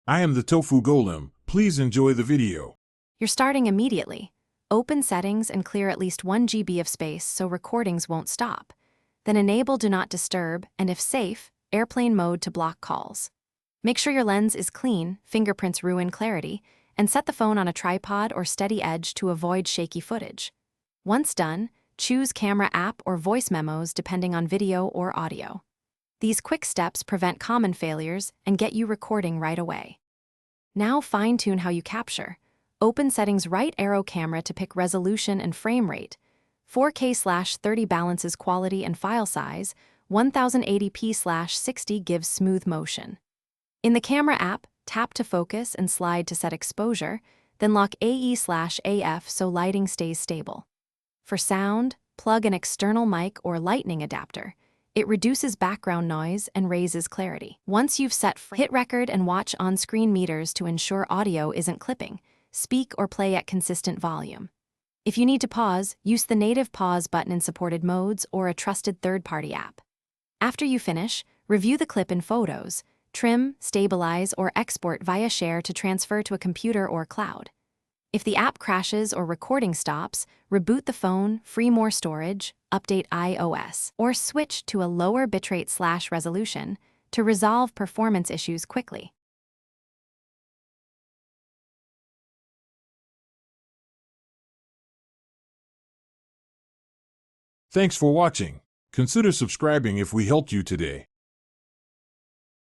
I am the Tofu Golem. Please enjoy the video. You're starting immediately. Open settings and clear at least 1 GB of space so recordings won't stop. Then enable Do Not Disturb and, if safe, airplane mode to block calls. Make sure your lens is clean, fingerprints ruin clarity, and set the phone on a tripod or steady edge to avoid shaky footage. Once done, choose Camera App or Voice Memos depending on video or audio. These quick steps prevent common failures and get you recording right away. Now fine-tune how you capture. Open Settings right arrow camera to pick resolution and frame rate. 4K/30 balances quality and file size. 1080p/60 gives smooth motion. In the Camera app, tap to focus and slide to set exposure, then lock AE/AF so lighting stays stable. For sound, plug an external mic or lightning adapter. It reduces background noise and raises clarity. Once you've set, hit record and watch on-screen meters to ensure audio isn't clipping. Speak or play at consistent volume. If you need to pause, use the native pause button in supported modes or a trusted third-party app. After you finish, review the clip in Photos, trim, stabilize, or export via Share to transfer to a computer or cloud. If the app crashes or recording stops, reboot the phone, free more storage, update iOS, or switch to a lower bitrate/resolution to resolve performance issues quickly. Thanks for watching. Consider subscribing if we helped you today.